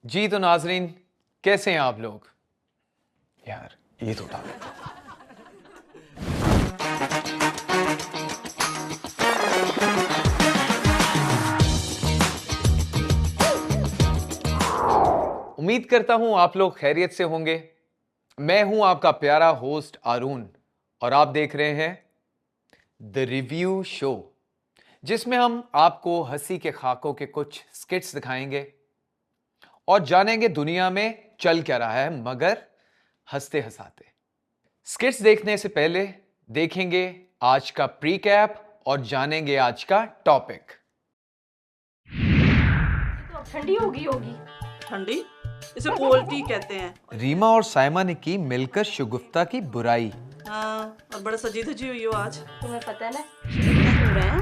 जी तो नाजरीन, कैसे हैं आप लोग? यार ये तो उठा लो। उम्मीद करता हूं आप लोग खैरियत से होंगे। मैं हूं आपका प्यारा होस्ट आरून और आप देख रहे हैं द रिव्यू शो, जिसमें हम आपको हंसी के खाकों के कुछ स्किट्स दिखाएंगे और जानेंगे दुनिया में चल क्या रहा है, मगर हंसते हंसाते। स्किट्स देखने से पहले देखेंगे आज का प्री कैप और जानेंगे आज का टॉपिक। तो अब ठंडी होगी होगी। ठंडी? इसे कोल्ड टी कहते हैं। रीमा और साइमा ने की मिलकर शगुफ्ता की बुराई। हाँ, और बड़ा सजी धजी हुई हो आज। तुम्हें पता है ना क्यों रहे हैं?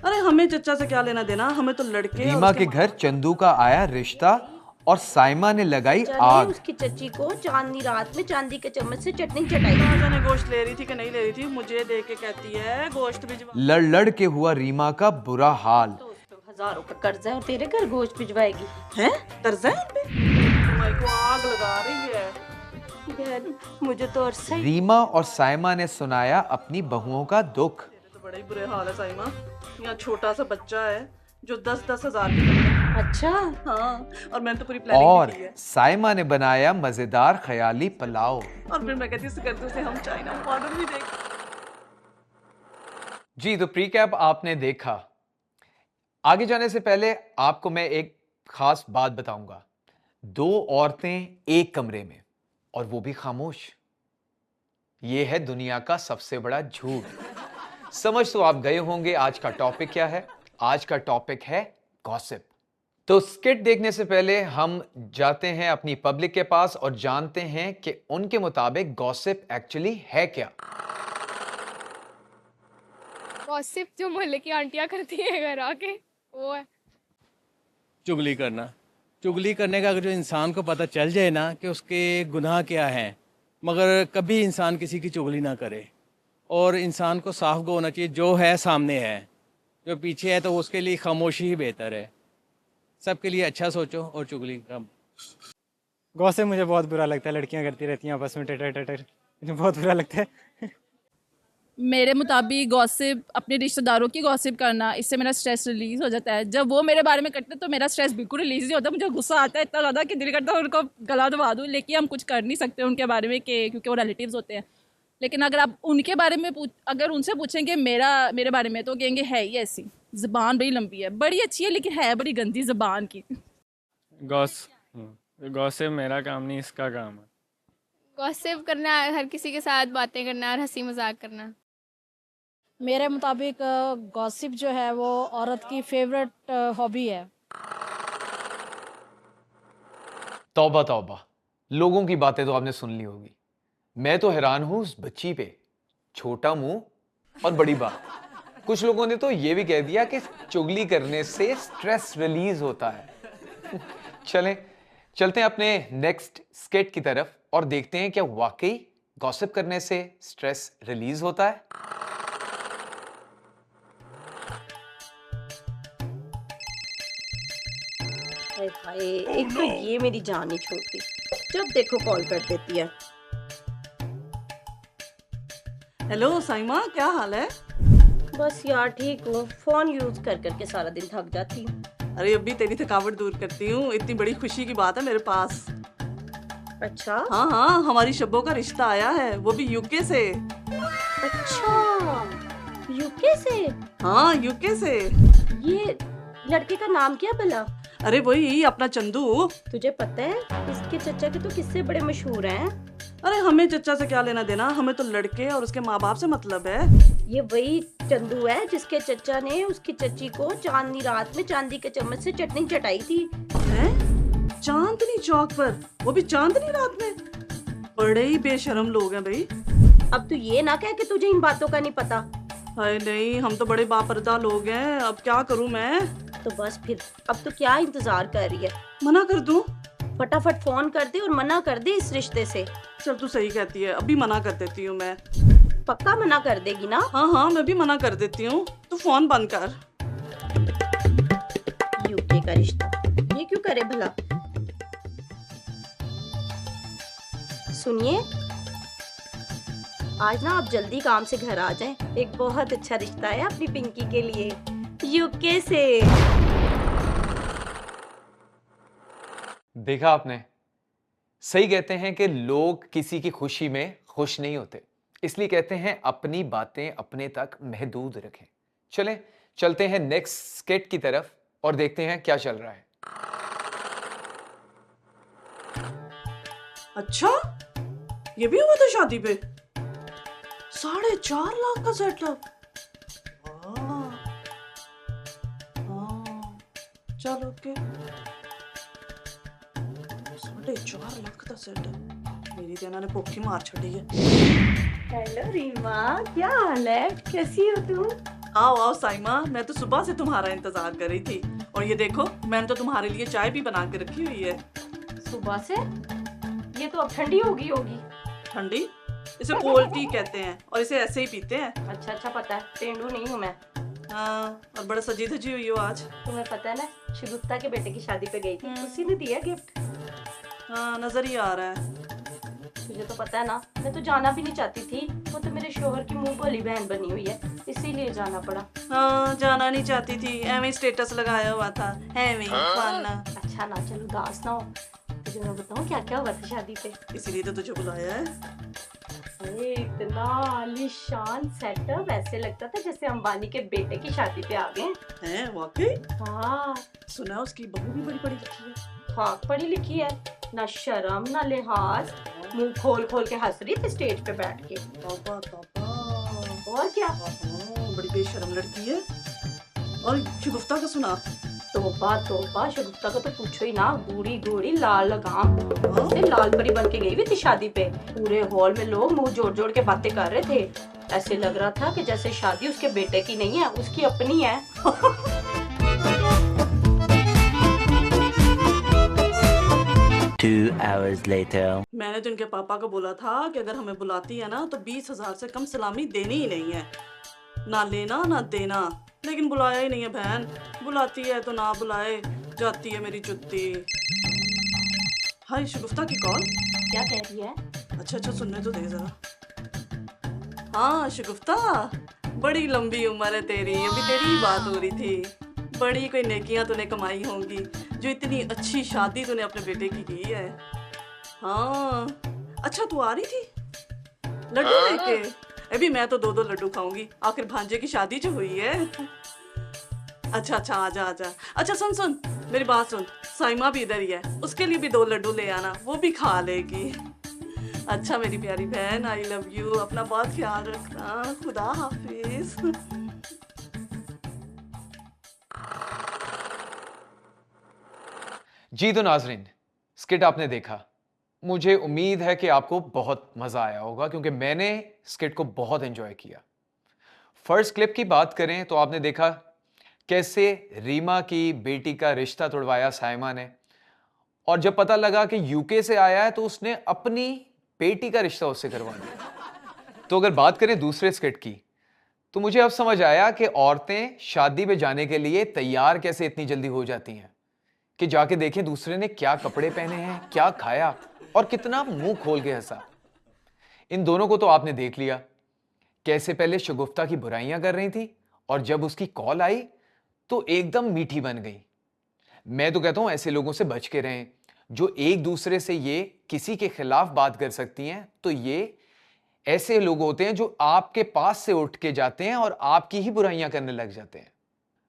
अरे हमें चचा से क्या लेना देना, हमें तो लड़के और रीमा उसके के घर चंदू का आया रिश्ता और साइमा ने लगाई जाने आग। उसकी चच्ची को चांदनी रात में चांदी के चम्मच से चटनी चटाई। कहाँ जाने गोश्त ले रही थी कि नहीं ले रही थी, मुझे देख के कहती है गोश्त भिजवा। लड़ लड़ के हुआ रीमा का बुरा हाल। तो उस पे हजारों का कर्जा है और तेरे घर गोश्त भिजवाएगी। हैं? कर्जा है इन पे? तुम्हारी को आग लगा रही है। बहन, मुझे तो अरसा ही रीमा और साइमा ने सुनाया अपनी बहुओं का दुख। तेरे तो बड़े ही बुरे हाल है साइमा। यहाँ छोटा सा बच्चा है जो 10-10 हजार की करता है। अच्छा। हाँ, और मैंने तो पूरी प्लानिंग और भी की है। साइमा ने बनाया मजेदार ख्याली पुलाव। और फिर मैं कहती हूँ कर्जों से हम चाइना ऑर्डर भी देंगे। जी तो प्री कैप आपने देखा। आगे जाने से पहले आपको मैं एक खास बात बताऊंगा। दो औरतें एक कमरे में और वो भी खामोश। ये है दुनिया का सबसे बड़ा झूठ। समझ तो आप गए होंगे आज का टॉपिक क्या है। आज का टॉपिक है गॉसिप। तो स्किट देखने से पहले हम जाते हैं अपनी पब्लिक के पास और जानते हैं कि उनके मुताबिक गॉसिप एक्चुअली है क्या। गॉसिप जो मोहल्ले की आंटियां करती है घर आके, वो है। चुगली करना। चुगली करने का अगर जो इंसान को पता चल जाए ना कि उसके गुनाह क्या हैं, मगर कभी इंसान किसी की चुगली ना करे और इंसान को साफ गो होना चाहिए, जो है सामने है, जो पीछे है तो उसके लिए खामोशी ही बेहतर है। सबके लिए अच्छा सोचो और चुगली कम। गॉसिप मुझे बहुत बुरा लगता है, लड़कियां करती रहती हैं आपस में टटर टटर, मुझे बहुत बुरा लगता है। मेरे मुताबिक गॉसिप, अपने रिश्तेदारों की गॉसिप करना, इससे मेरा स्ट्रेस रिलीज़ हो जाता है। जब वो मेरे बारे में करते हैं तो मेरा स्ट्रेस बिल्कुल रिलीज़ नहीं होता। मुझे गुस्सा आता है इतना ज़्यादा कि दिल करता है उनको गला दबा दूँ, लेकिन हम कुछ कर नहीं सकते उनके बारे में क्योंकि वो रिलेटिव्स होते हैं। लेकिन अगर आप उनके बारे में अगर उनसे पूछेंगे मेरे बारे में, तो कहेंगे है ही ऐसी, ज़बान बड़ी लंबी है, बड़ी अच्छी है लेकिन है बड़ी गंदी ज़बान की। गॉसिप मेरा काम नहीं, इसका काम है। गॉसिप करना, हर किसी के साथ बातें करना और हंसी मजाक करना। मेरे मुताबिक गॉसिप जो है वो औरत की फेवरेट हॉबी है। तौबा तौबा, लोगों की बातें तो आपने सुन ली होगी। मैं तो हैरान हूं उस बच्ची पे। छोटा मुंह और बड़ी बात। कुछ लोगों ने तो ये भी कह दिया कि चुगली करने से स्ट्रेस रिलीज होता है। चलते हैं अपने नेक्स्ट स्किट की तरफ और देखते हैं क्या वाकई गॉसिप करने से स्ट्रेस रिलीज होता है। हाय हाय, एक तो ये मेरी जान नहीं छोड़ती, जब देखो कॉल कर देती है। हेलो साइमा, क्या हाल है? बस यार ठीक हूँ, फोन यूज कर करके सारा दिन थक जाती हूँ। अरे अभी तेरी थकावट दूर करती हूँ। इतनी बड़ी खुशी की बात है मेरे पास। अच्छा हाँ हाँ, हमारी शब्बों का रिश्ता आया है, वो भी यूके से। अच्छा, यूके से? हाँ, यूके से। ये लड़के का नाम क्या भला? अरे वही अपना चंदू। तुझे पता है इसके चचा के तो किस्से बड़े मशहूर हैं। अरे हमें चचा से क्या लेना देना, हमें तो लड़के और उसके माँ बाप से मतलब है। ये वही चंदू है जिसके चचा ने उसकी चच्ची को चांदनी रात में चांदी के चम्मच से चटनी चटाई थी। हैं? चांदनी चौक पर, वो भी चांदनी रात में? बड़े ही बेशर्म लोग हैं भाई। अब तू ये ना कह कि तुझे इन बातों का नहीं पता। हाय नहीं, हम तो बड़े बापर्दा लोग हैं। अब क्या करूं मैं? तो बस फिर अब तो क्या इंतजार कर रही है? मना कर दूं? फटाफट फोन कर दे और मना कर दे इस रिश्ते से। चल तू सही कहती है, अभी मना कर देती हूँ मैं। पक्का मना कर देगी ना? हाँ हाँ, मैं भी मना कर देती हूँ। तू फोन बंद कर। यूके का रिश्ता ये क्यों करे भला? सुनिए, आज ना आप जल्दी काम से घर आ जाएं। एक बहुत अच्छा रिश्ता है अपनी पिंकी के लिए, यूके से। देखा आपने, सही कहते हैं कि लोग किसी की खुशी में खुश नहीं होते, इसलिए कहते हैं अपनी बातें अपने तक महदूद रखें। चलें चलते हैं नेक्स्ट स्किट की तरफ और देखते हैं क्या चल रहा है। अच्छा, ये भी हुआ था शादी पे? 4.5 लाख का सेटअप। चल ओके, 4.5 लाख का सेटअप। मेरी तो इन्होंने भुखी मार छड़ी है। हेलो रीमा, क्या हाल है? कैसी हो तुम? आओ आओ साइमा, मैं तो सुबह से तुम्हारा इंतजार कर रही थी। और ये देखो, मैंने तो तुम्हारे लिए चाय भी बना के रखी हुई है। सुबह से? ये तो अब ठंडी होगी। ठंडी? इसे कोल्ड टी कहते हैं और इसे ऐसे ही पीते हैं। अच्छा पता है, पेंडू नहीं हूँ मैं। हाँ, और बड़ा सजी धजी हुई हो आज। तुम्हें पता है ना, शिगुप्ता के बेटे की शादी पे गई थी, उसी ने दिया गिफ्ट। हाँ, नजर ही आ रहा है। तुझे तो पता है ना, मैं तो जाना भी नहीं चाहती थी, वो तो मेरे शोहर की मुंह बोली बहन बनी हुई है, इसीलिए जाना पड़ा। हाँ, जाना नहीं चाहती थी, एवं स्टेटस लगाया हुआ था, एवं फाना। अच्छा ना, चलो उदास ना हो। तुझे मैं बताऊँ क्या क्या हुआ था शादी पे? इसीलिए तो तुझे बुलाया है। अरे इतना आलीशान सेटअप, ऐसे लगता था जैसे अंबानी के बेटे की शादी पे आ गए हैं। वाकई? हाँ, सुना उसकी बहू भी बड़ी पढ़ी लिखी है। खाक पढ़ी लिखी है, ना शर्म ना लिहाज, मुंह खोल खोल के हंस रही थी स्टेज पे बैठ के। और क्या? बड़ी बेशर्म लड़की है। और शिगुफ्ता का सुना? तोबा, शगुफ्ता का तो पूछो ही ना, बूढ़ी गोरी लाल लगाम, उसने लाल परी बन के गई हुई थी शादी पे। पूरे हॉल में लोग मुंह जोड़ जोड़ के बातें कर रहे थे। ऐसे लग रहा था कि जैसे शादी उसके बेटे की नहीं है, उसकी अपनी है। 2 hours later. मैंने तो इनके पापा को बोला था कि अगर हमें बुलाती है ना तो 20,000 से कम सलामी देनी ही नहीं है, ना लेना ना देना। लेकिन बुलाया ही नहीं है बहन। बुलाती है तो ना बुलाए, जाती है मेरी जुत्ती। हाय, शिगुफ्ता की कॉल। क्या कह रही है? अच्छा सुनने तो दे जरा। हाँ शिगुफ्ता, बड़ी लंबी उम्र है तेरी, अभी तेरी ही बात हो रही थी। बड़ी कोई नेकियां तूने कमाई होंगी जो इतनी अच्छी शादी तूने अपने बेटे की है। हाँ, अच्छा तू आ रही थी लड्डू लेके? अभी मैं तो 2 लड्डू खाऊंगी, आखिर भांजे की शादी जो हुई है। अच्छा आजा। अच्छा सुन मेरी बात सुन, साइमा भी इधर ही है, उसके लिए भी 2 लड्डू ले आना, वो भी खा लेगी। अच्छा मेरी प्यारी बहन, आई लव यू, अपना बहुत ख्याल रखना, खुदा हाफिज। जी तो नाजरीन, स्किट आपने देखा। मुझे उम्मीद है कि आपको बहुत मज़ा आया होगा, क्योंकि मैंने स्किट को बहुत एंजॉय किया। फर्स्ट क्लिप की बात करें तो आपने देखा कैसे रीमा की बेटी का रिश्ता तोड़वाया साइमा ने, और जब पता लगा कि यूके से आया है तो उसने अपनी बेटी का रिश्ता उससे करवा दिया। तो अगर बात करें दूसरे स्किट की, तो मुझे अब समझ आया कि औरतें शादी में जाने के लिए तैयार कैसे इतनी जल्दी हो जाती हैं कि जाके देखें दूसरे ने क्या कपड़े पहने हैं, क्या खाया और कितना मुंह खोल के हंसा। इन दोनों को तो आपने देख लिया कैसे पहले शगुफ्ता की बुराइयां कर रही थी, और जब उसकी कॉल आई तो एकदम मीठी बन गई। मैं तो कहता हूं ऐसे लोगों से बच के रहें जो एक दूसरे से ये किसी के खिलाफ बात कर सकती हैं। तो ये ऐसे लोग होते हैं जो आपके पास से उठ के जाते हैं और आपकी ही बुराइयां करने लग जाते हैं।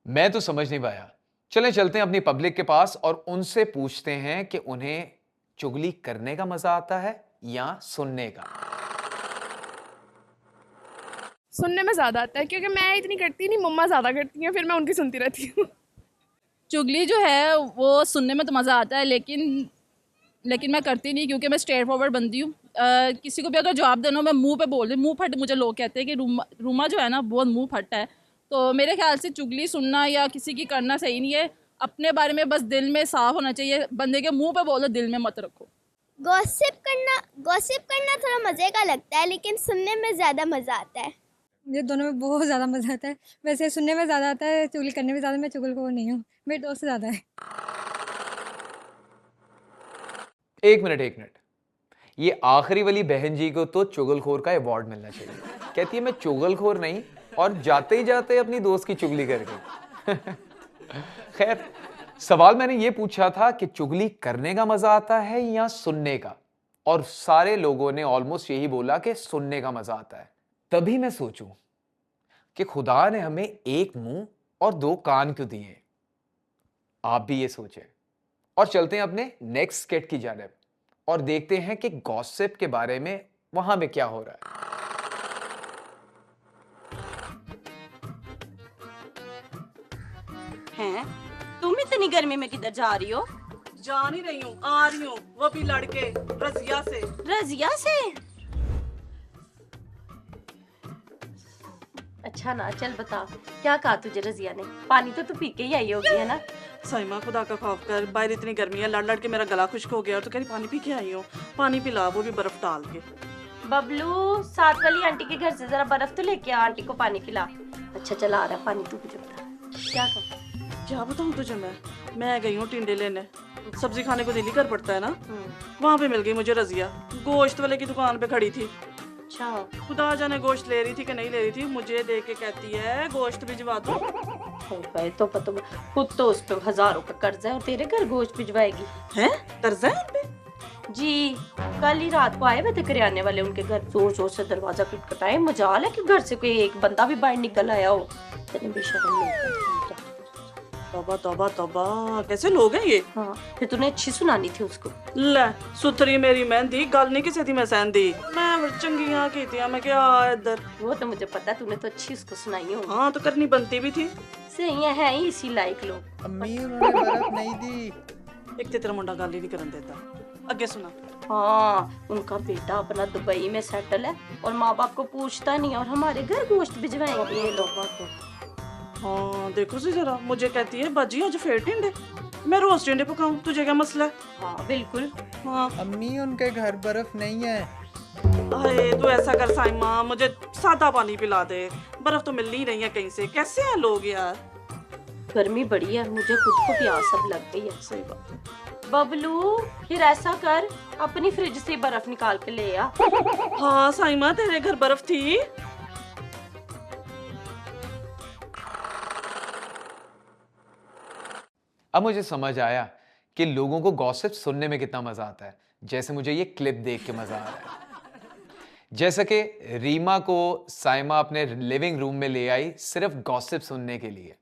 मैं तो समझ नहीं पाया। चलते हैं अपनी पब्लिक के पास और उनसे पूछते हैं कि उन्हें चुगली करने का मजा आता है या सुनने का। सुनने में ज़्यादा आता है, क्योंकि मैं इतनी करती नहीं, मम्मा ज़्यादा करती हैं, फिर मैं उनकी सुनती रहती हूँ। चुगली जो है वो सुनने में तो मज़ा आता है, लेकिन मैं करती नहीं, क्योंकि मैं स्ट्रेट फॉरवर्ड बंदी हूँ। किसी को भी अगर जवाब देना हो, मैं मुंह पे बोल दूँ। मुंह फट, मुझे लोग कहते हैं कि रूमा जो है ना बहुत मुंह फट है। तो मेरे ख्याल से चुगली सुनना या किसी की करना सही नहीं है। अपने बारे में बस दिल में साफ होना चाहिए। बंदे के मुंह पे बोलो, दिल में मत रखो। गॉसिप करना थोड़ा मज़े का लगता है, लेकिन सुनने में ज़्यादा मज़ा आता है। मुझे दोनों में बहुत ज़्यादा मज़ा आता है। वैसे सुनने में ज़्यादा आता है, चुगली करने में ज़्यादा। मैं चुगलखोर नहीं हूँ, मेरे दोस्त से ज़्यादा है। एक मिनट, ये आखिरी वाली बहन जी को तो चुगलखोर का अवार्ड मिलना चाहिए। कहती है मैं चुगलखोर नहीं, और जाते ही जाते अपनी दोस्त की चुगली कर गई। खैर, सवाल मैंने ये पूछा था कि चुगली करने का मजा आता है या सुनने का, और सारे लोगों ने ऑलमोस्ट यही बोला कि सुनने का मजा आता है। तभी मैं सोचूं कि खुदा ने हमें एक मुंह और दो कान क्यों दिए। आप भी ये सोचें, और चलते हैं अपने नेक्स्ट स्किट की जानिब और देखते हैं कि गॉसिप के बारे में वहां में क्या हो रहा है। हैं तुम इतनी गर्मी में किधर जा रही हो? जा नहीं रही हूँ, आ रही हूँ वो भी लड़के रजिया से। रजिया से? अच्छा ना, चल बता क्या कहा तुझे रजिया ने? पानी तो तू पी के ही आई होगी, है ना? साइमा खुदा का खौफ कर, बाहर इतनी गर्मी है, लड़ लड़ के मेरा गला खुश्क हो गया और तो कह रही पानी पी के आई हो। पानी पिला, वो भी बर्फ डाल के। बबलू, साथ वाली आंटी के घर से जरा बर्फ तो लेके आ, आंटी को पानी पिला। अच्छा चला आ रहा है पानी, तू मुझे बता क्या कर। क्या बताऊँ तुझे, मैं गई हूँ टिंडे लेने, सब्जी खाने को दिल ही कर पड़ता है ना। वहाँ पे मिल गई मुझे रजिया, गोश्त वाले की दुकान पे खड़ी थी। अच्छा, खुदा जाने गोश्त ले रही थी कि नहीं ले रही थी, मुझे देख के कहती है गोश्त भिजवा दो। तो पता, खुद तो उस पे हजारों का कर्ज है और तेरे घर गोश्त भिजवाएगी? हैं? कर्जा है उन पे? जी, कल ही रात को आए हुए थे करियाने वाले उनके घर, जोर जोर से दरवाजा खटखटाए। मजाल है कि घर से कोई एक बंदा भी बाहर निकल आया हो। तेरे बेशरम लोग। तौबा तौबा तौबा, कैसे लोग हैं ये? हाँ, फिर तूने अच्छी सुनानी थी उसको। ले सुथरी मेरी मेहंदी, गल नहीं किसी थी मैं सहंदी, मैं चंगियां की थी, मैं क्या इधर। वो तो मुझे पता, तूने तो अच्छी उसको सुनाई हो। हाँ तो करनी बनती भी थी। सही है ही इसी लायक लोग। अम्मी उन्होंने बर्फ नहीं दी। एक तेरा मुंडा गल ही नहीं करन देता। आगे सुना। हाँ, उनका बेटा अपना दुबई में सेटल है और माँ बाप को पूछता नहीं, और हमारे घर गोश्त भिजवाएंगे ये लोग। हाँ देखो सी जरा, मुझे कहती है बाजी आज फिर टिंडे, मैं रोज टिंडे पकाऊं, तुझे क्या मसला है? हाँ बिल्कुल। हाँ अम्मी उनके घर बर्फ नहीं है। अरे तू ऐसा कर साइमा, मुझे सादा पानी पिला दे, बर्फ तो मिल नहीं रही है कहीं से। कैसे हैं लोग यार? गर्मी बड़ी है, मुझे खुद को प्यास अब लग गई है। सही बात है। बबलू, फिर ऐसा कर, अपनी फ्रिज से बर्फ निकाल के ले आ। हाँ साइमा, तेरे घर बर्फ थी? अब मुझे समझ आया कि लोगों को गॉसिप सुनने में कितना मजा आता है, जैसे मुझे ये क्लिप देख के मजा आ रहा है। जैसा कि रीमा को साइमा अपने लिविंग रूम में ले आई सिर्फ गॉसिप सुनने के लिए।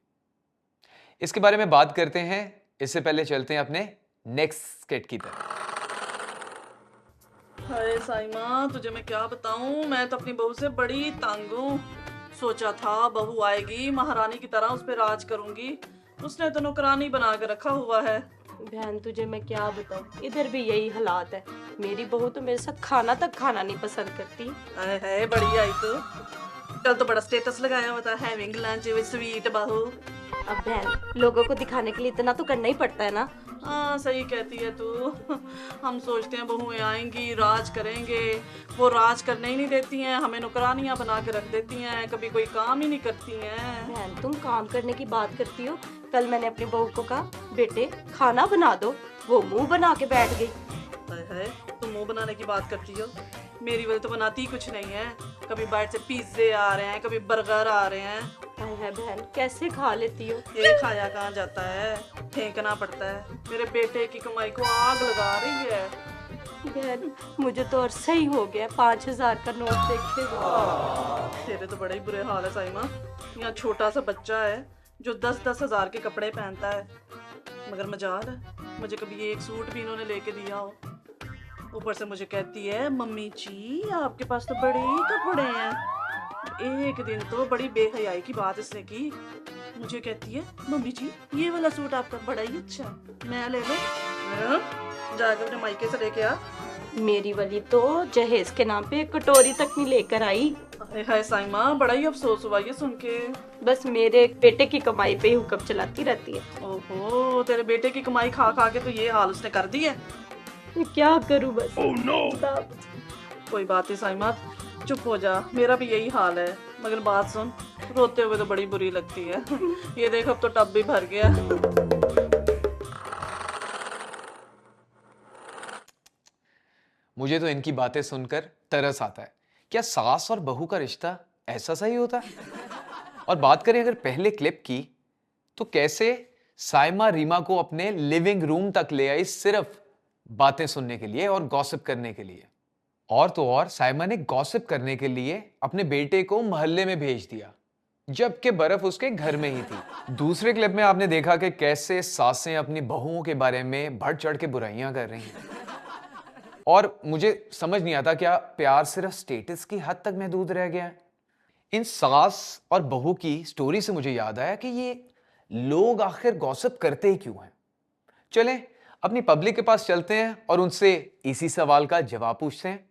इसके बारे में बात करते हैं, इससे पहले चलते हैं अपने नेक्स्ट स्किट की तरफ। हाय साइमा, तुझे मैं क्या बताऊं, मैं तो अपनी बहू से बड़ी तंग हूँ। सोचा था बहू आएगी, महारानी की तरह उस पे राज करूंगी, उसने तो नौकरानी बना के रखा हुआ है। बहन तुझे मैं क्या बताऊं, इधर भी यही हालात है। मेरी बहू तो मेरे साथ खाना तक खाना नहीं पसंद करती। है बड़ी आई तो, कल तो बड़ा स्टेटस लगाया हुआ था, हैविंग लंच विद स्वीट बहू। अब बहन, लोगों को दिखाने के लिए इतना तो करना ही पड़ता है ना। हाँ सही कहती है तू। हम सोचते हैं बहुएं आएंगी राज करेंगे, वो राज करने ही नहीं देती हैं, हमें नौकरानियां बना के रख देती हैं, कभी कोई काम ही नहीं करती हैं। बहन तुम काम करने की बात करती हो, कल मैंने अपनी बहू को कहा बेटे खाना बना दो, वो मुंह बना के बैठ गई। है तुम मुंह बनाने की बात करती हो, मेरी वजह तो बनाती ही कुछ नहीं है। कभी बाहर से पिज्जे आ रहे हैं, कभी बर्गर आ रहे हैं। है बहन, कैसे खा लेती हो? ये खाया कहाँ जाता है, फेंकना पड़ता है। मेरे बेटे की कमाई को आग लगा रही है। बहन मुझे तो और सही हो गया, 5000 का नोट देखे। तेरे तो बड़े ही बुरे हाल है साइमा। यहाँ छोटा सा बच्चा है जो 10-10 हजार के कपड़े पहनता है, मगर मजाल है मुझे कभी एक सूट भी इन्होंने लेके दिया हो। ऊपर से मुझे कहती है मम्मी जी आपके पास तो बड़े ही कपड़े हैं। एक दिन तो बड़ी बेहयाई की बात इसने की, मुझे कहती है मम्मी जी ये वाला सूट आपका बड़ा ही अच्छा, मैं ले लूं? जाकर अपने मायके से लेके आ। मेरी वाली तो जहेज के नाम पे एक कटोरी तक नहीं लेकर आई। हाय साइमा, बड़ा ही अफसोस हुआ ये सुन के। बस मेरे बेटे की कमाई पे ही हुक्म चलाती रहती है। ओहो, तेरे बेटे की कमाई खा खा के तो ये हाल उसने कर दी है। क्या करूं बस। कोई बात नहीं साइमा, चुप हो जा, मेरा भी यही हाल है। मगर बात सुन, रोते हुए तो बड़ी बुरी लगती है। ये देख अब तो टब भी भर गया। मुझे तो इनकी बातें सुनकर तरस आता है। क्या सास और बहू का रिश्ता ऐसा सही होता है? और बात करें अगर पहले क्लिप की, तो कैसे साइमा रीमा को अपने लिविंग रूम तक ले आई सिर्फ बातें सुनने के लिए और गॉसिप करने के लिए। और तो और साइमा ने गॉसिप करने के लिए अपने बेटे को मोहल्ले में भेज दिया, जबकि बर्फ उसके घर में ही थी। दूसरे क्लिप में आपने देखा कि कैसे सासें अपनी बहुओं के बारे में बढ़ चढ़ के बुराइयां कर रही हैं। और मुझे समझ नहीं आता, क्या प्यार सिर्फ स्टेटस की हद तक महदूद रह गया है? इन सास और बहू की स्टोरी से मुझे याद आया कि ये लोग आखिर गॉसिप करते ही क्यों हैं। चलें अपनी पब्लिक के पास चलते हैं और उनसे इसी सवाल का जवाब पूछते हैं।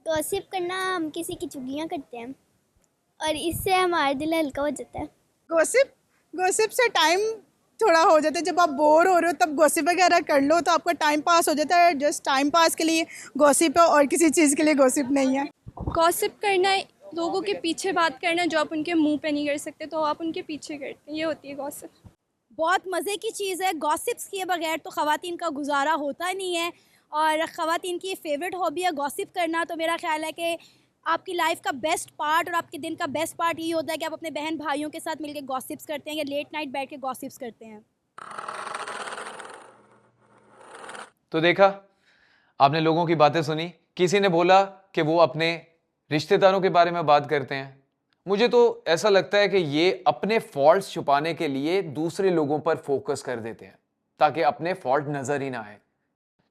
गॉसिप करना, हम किसी की चुगलियाँ करते हैं और इससे हमारा दिल हल्का हो जाता है। गॉसिप से टाइम थोड़ा हो जाता है। जब आप बोर हो रहे हो तब गॉसिप वगैरह कर लो तो आपका टाइम पास हो जाता है। जस्ट टाइम पास के लिए गॉसिप है और किसी चीज़ के लिए गॉसिप नहीं है। गॉसिप करना, लोगों के पीछे बात करना, जो आप उनके मुंह पे नहीं कर सकते तो आप उनके पीछे करते हैं, ये होती है गॉसिप। बहुत मज़े की चीज़ है। गॉसिप्स किए बगैर तो ख़वातीन का गुजारा होता नहीं है और ख़वातीन की फेवरेट हॉबी है गॉसिप करना। तो मेरा ख्याल है कि आपकी लाइफ का बेस्ट पार्ट और आपके दिन का बेस्ट पार्ट ये होता है कि आप अपने बहन भाइयों के साथ मिलकर गॉसिप्स करते हैं या लेट नाइट बैठ के गॉसिप्स करते हैं। तो देखा आपने, लोगों की बातें सुनी। किसी ने बोला कि वो अपने रिश्तेदारों के बारे में बात करते हैं। मुझे तो ऐसा लगता है कि ये अपने फॉल्ट्स छुपाने के लिए दूसरे लोगों पर फोकस कर देते हैं ताकि अपने फॉल्ट नजर ही ना आए।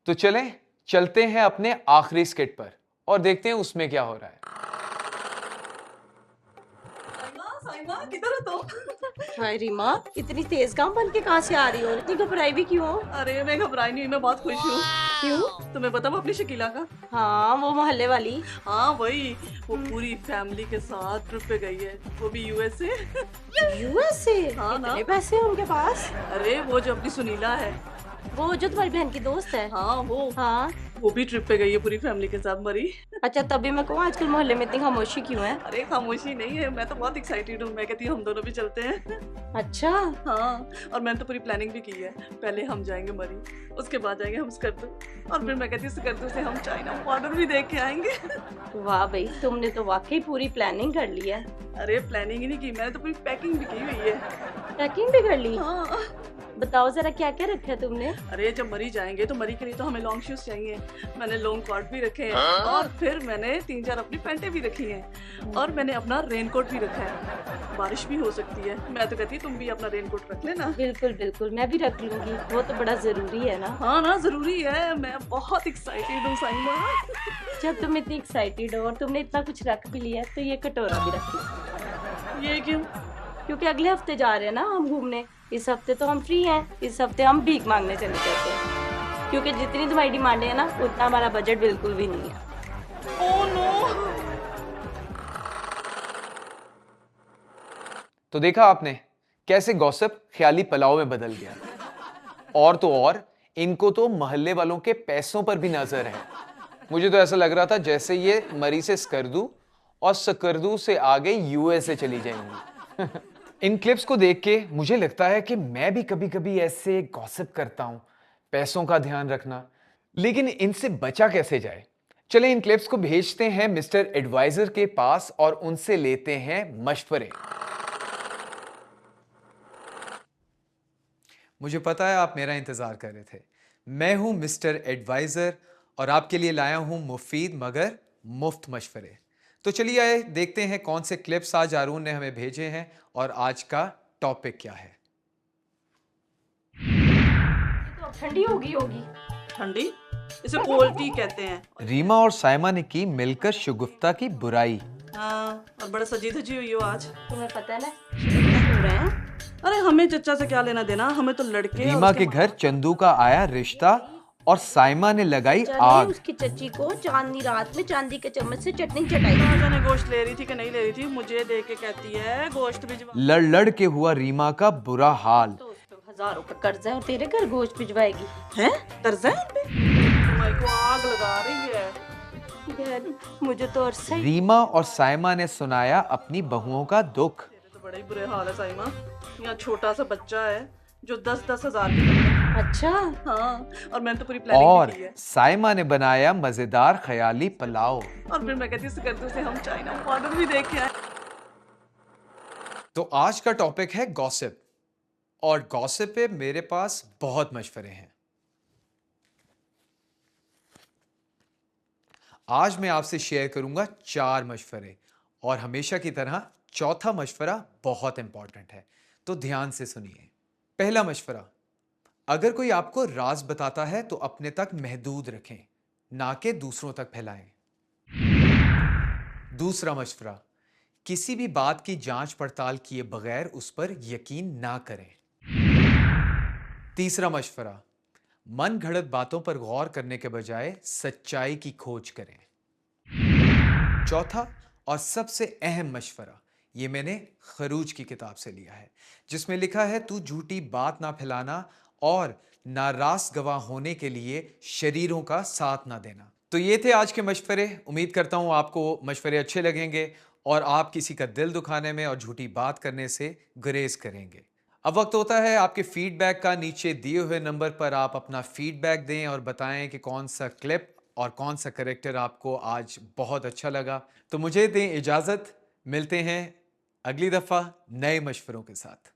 तो चलें चलते हैं अपने आखिरी स्किट पर और देखते हैं उसमें क्या हो रहा है। साइमा किधर हो तुम? हाय रीमा, इतनी तेज काम बन के कहाँ से आ रही हो? इतनी घबराई भी क्यों हो? अरे मैं घबराई नहीं हुई, मैं बहुत खुश हूँ। क्यों? तुम्हें पता वो अपनी शकीला का? हाँ, वो मोहल्ले वाली। हाँ वही, वो पूरी फैमिली के साथ ट्रिप पे गई है, वो भी यूएसए। यूएसए? हाँ ना। कितने पैसे हैं उनके पास? अरे वो जो अपनी सुनीला है, वो जो तुम्हारी बहन की दोस्त है? हाँ हाँ। वो भी ट्रिप पे गई है पूरी फैमिली के साथ। मरी। अच्छा, तभी मैं कहूँ आजकल मोहल्ले में इतनी खामोशी क्यों है? अरे खामोशी नहीं है, मैं तो बहुत एक्साइटेड हूँ। मैं कहती हूँ हम दोनों भी चलते हैं। अच्छा। हाँ, और मैंने तो पूरी प्लानिंग भी की है। पहले हम जाएंगे मरी, उसके बाद जाएंगे हम स्कर्दू, और फिर मैं कहती हूँ स्कर्दू से हम चाइना बॉर्डर भी देख के आएंगे। वाह भाई, तुमने तो वाकई पूरी प्लानिंग कर ली है। अरे प्लानिंग ही नहीं की, मैंने तो पूरी पैकिंग भी की हुई है। पैकिंग भी कर ली? हाँ। बताओ जरा क्या क्या रखा है तुमने? अरे जब मरी जाएंगे तो मरी के लिए तो हमें लॉन्ग शूज चाहिए। मैंने लॉन्ग कोट भी रखे हैं और फिर मैंने 3-4 अपनी पैंटें भी रखी हैं और मैंने अपना रेनकोट भी रखा है। बारिश भी हो सकती है। मैं तो कहती तुम भी अपना रेनकोट रख लेना। बिल्कुल बिल्कुल, मैं भी रख लूंगी, वो तो बड़ा जरूरी है ना। हाँ ना, जरूरी है। मैं बहुत एक्साइटेड हूँ साइमा। जब तुम इतनी एक्साइटेड हो और तुमने इतना कुछ रख भी लिया तो ये कटोरा भी रख लो। ये क्यों? क्योंकि अगले हफ्ते जा रहे हैं ना हम घूमने। इस हफ्ते तो हम फ्री हैं, इस हफ्ते हम भीख मांगने चले जाते हैं, क्योंकि जितनी तुम्हारी डिमांड है ना उतना हमारा बजट बिल्कुल भी नहीं है। Oh no. तो देखा आपने कैसे गॉसिप ख्याली पलाव में बदल गया। और तो और इनको तो मोहल्ले वालों के पैसों पर भी नजर है। मुझे तो ऐसा लग रहा था जैसे ये मरी से स्कर्दू और स्कर्दू से आगे यूएसए चली जाएंगी। इन क्लिप्स को देख के मुझे लगता है कि मैं भी कभी कभी ऐसे गॉसिप करता हूं, पैसों का ध्यान रखना, लेकिन इनसे बचा कैसे जाए। चले इन क्लिप्स को भेजते हैं मिस्टर एडवाइजर के पास और उनसे लेते हैं मशवरे। मुझे पता है आप मेरा इंतजार कर रहे थे। मैं हूं मिस्टर एडवाइजर और आपके लिए लाया हूं मुफीद मगर मुफ्त मशवरे। तो चलिए आए देखते हैं कौन से क्लिप्स आज आरून ने हमें भेजे हैं और आज का टॉपिक क्या है। तो ठंडी होगी। ठंडी? इसे कोल्ड टी कहते हैं। रीमा और साइमा ने की मिलकर शगुफ्ता की बुराई। हाँ, और बड़ा सजी धजी हुई हो आज। तुम्हें पता है ना क्यों रहे हैं? अरे हमें चचा से क्या लेना देना, हमें तो लड़के। रीमा के घर चंदू का आया रिश्ता और साइमा ने लगाई आग। उसकी चची को चांदनी रात में चांदी के चम्मच से चटनी चटाई। जाने गोश्त ले रही थी कि नहीं ले रही थी, मुझे देख के कहती है गोश्त भिजवा। लड़ लड़ के हुआ रीमा का बुरा हाल। तो 1000 का कर्जा है और तेरे घर गोश्त भिजवाएगी? हैं? कर्जा है इन पे? माई को आग लगा रही है यार, मुझे तो अरसा ही। रीमा और साइमा ने सुनाया अपनी बहुओं का दुख। तो बड़े ही बुरे हाल है साइमा। यहाँ छोटा सा बच्चा है, जो 10-10 हज़ार की करते अच्छा हैं। हाँ, और मैंने तो पूरी प्लानिंग और भी की है। साइमा ने बनाया मजेदार ख्याली पुलाव। और फिर मैं कहती हूँ सिकंदर से हम चाइना बॉर्डर भी देख के आए। तो आज का टॉपिक है गॉसिप, और गॉसिप पे मेरे पास बहुत मशवरे हैं। आज मैं आपसे शेयर करूंगा 4 मशवरे, और हमेशा की तरह चौथा मशवरा बहुत इंपॉर्टेंट है, तो ध्यान से सुनिए। पहला मशवरा, अगर कोई आपको राज बताता है तो अपने तक महदूद रखें, ना कि दूसरों तक फैलाएं। दूसरा मशवरा, किसी भी बात की जांच पड़ताल किए बगैर उस पर यकीन ना करें। तीसरा मशवरा, मन घड़त बातों पर गौर करने के बजाय सच्चाई की खोज करें। चौथा और सबसे अहम मशवरा, ये मैंने खरूज की किताब से लिया है, जिसमें लिखा है तू झूठी बात ना फैलाना और नाराज गवाह होने के लिए शरीरों का साथ ना देना। तो ये थे आज के मशवरे। उम्मीद करता हूं आपको मशवरे अच्छे लगेंगे और आप किसी का दिल दुखाने में और झूठी बात करने से गुरेज करेंगे। अब वक्त होता है आपके फीडबैक का। नीचे दिए हुए नंबर पर आप अपना फीडबैक दें और बताएं कि कौन सा क्लिप और कौन सा कैरेक्टर आपको आज बहुत अच्छा लगा। तो मुझे दें इजाजत, मिलते हैं अगली दफा नए मशवरों के साथ।